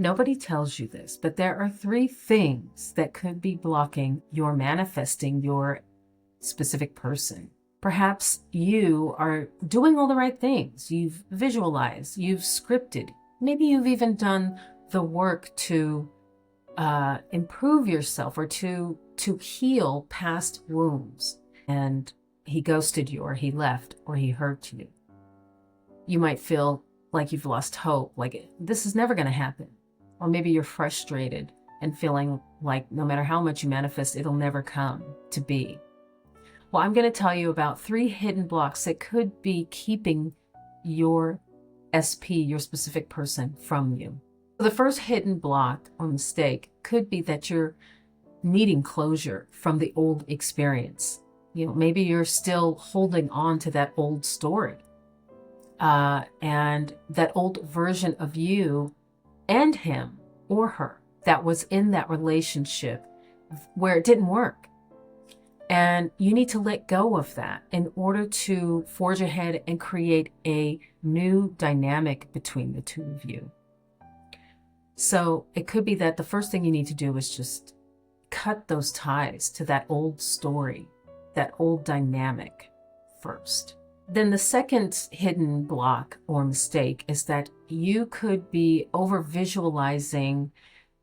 Nobody tells you this, but there are 3 things that could be blocking your manifesting your specific person. Perhaps you are doing all the right things. You've visualized, you've scripted. Maybe you've even done the work to improve yourself or to heal past wounds. And he ghosted you, or he left, or he hurt you. You might feel like you've lost hope, like this is never going to happen. Or maybe you're frustrated and feeling like no matter how much you manifest, it'll never come to be. Well, I'm going to tell you about 3 hidden blocks that could be keeping your SP, your specific person, from you. The first hidden block or mistake could be that you're needing closure from the old experience. Maybe you're still holding on to that old story and that old version of you and him or her that was in that relationship where it didn't work. And you need to let go of that in order to forge ahead and create a new dynamic between the 2 of you. So it could be that the first thing you need to do is just cut those ties to that old story, that old dynamic first. Then the second hidden block or mistake is that you could be over visualizing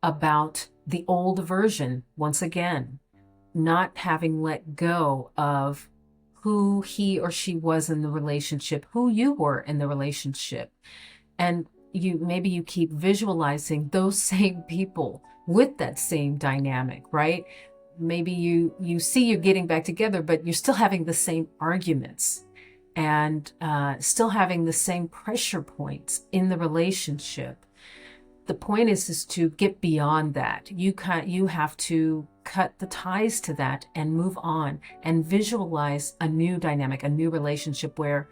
about the old version once again, not having let go of who he or she was in the relationship, who you were in the relationship. And maybe you keep visualizing those same people with that same dynamic, right? Maybe you see you're getting back together, but you're still having the same arguments and still having the same pressure points in the relationship. The point is to get beyond that. You have to cut the ties to that and move on and visualize a new dynamic, a new relationship where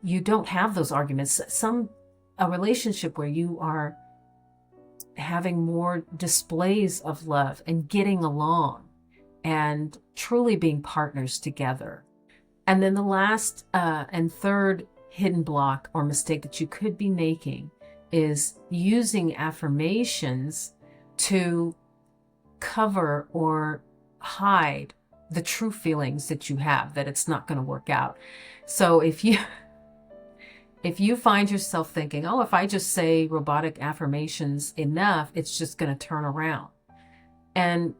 you don't have those arguments. A relationship where you are having more displays of love and getting along and truly being partners together. And then the last and third hidden block or mistake that you could be making is using affirmations to cover or hide the true feelings that you have, that it's not going to work out. So if you find yourself thinking, oh, if I just say robotic affirmations enough, it's just going to turn around. And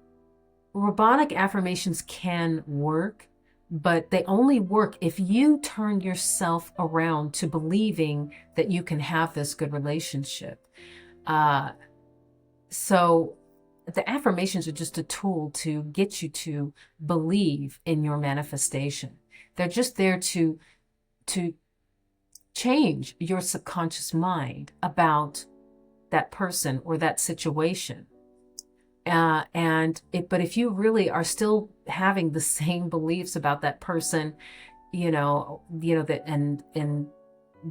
robotic affirmations can work, but they only work if you turn yourself around to believing that you can have this good relationship. So the affirmations are just a tool to get you to believe in your manifestation. They're just there to change your subconscious mind about that person or that situation. But if you really are still having the same beliefs about that person, that and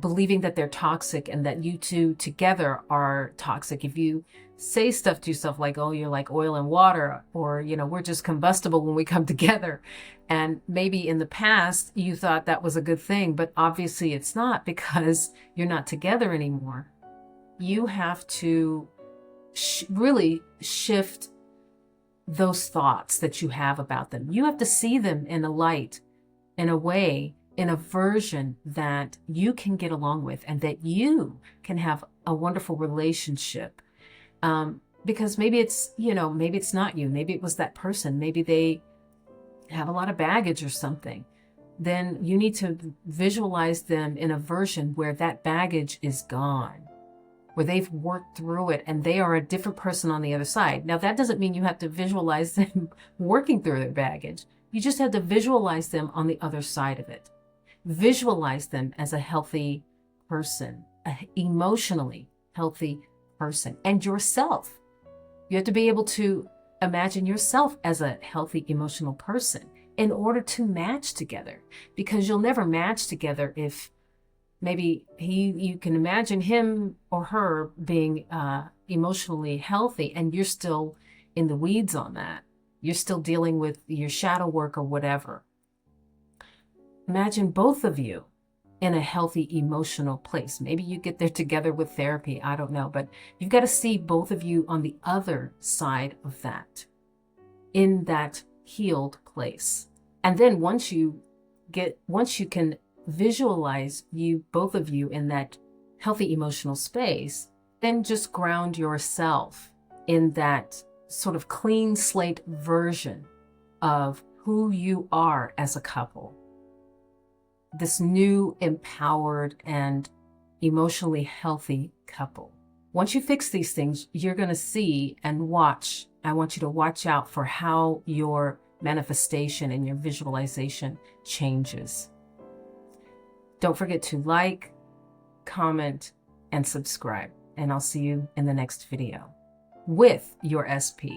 believing that they're toxic and that you two together are toxic. If you say stuff to yourself like, oh, you're like oil and water, or, we're just combustible when we come together. And maybe in the past you thought that was a good thing, but obviously it's not, because you're not together anymore. You have to really shift those thoughts that you have about them. You have to see them in a light, in a way, in a version that you can get along with and that you can have a wonderful relationship. Because maybe it's, maybe it's not you. Maybe it was that person. Maybe they have a lot of baggage or something. Then you need to visualize them in a version where that baggage is gone, where they've worked through it and they are a different person on the other side. Now, that doesn't mean you have to visualize them working through their baggage. You just have to visualize them on the other side of it. Visualize them as a healthy person, an emotionally healthy person, and yourself. You have to be able to imagine yourself as a healthy emotional person in order to match together, because you'll never match together if maybe you can imagine him or her being emotionally healthy and you're still in the weeds on that. You're still dealing with your shadow work or whatever. Imagine both of you in a healthy emotional place. Maybe you get there together with therapy. I don't know, but you've got to see both of you on the other side of that, in that healed place. And then once you can visualize both of you in that healthy emotional space, then just ground yourself in that sort of clean slate version of who you are as a couple. This new, empowered, and emotionally healthy couple. Once you fix these things, you're going to see and watch. I want you to watch out for how your manifestation and your visualization changes. Don't forget to like, comment, and subscribe. And I'll see you in the next video with your SP.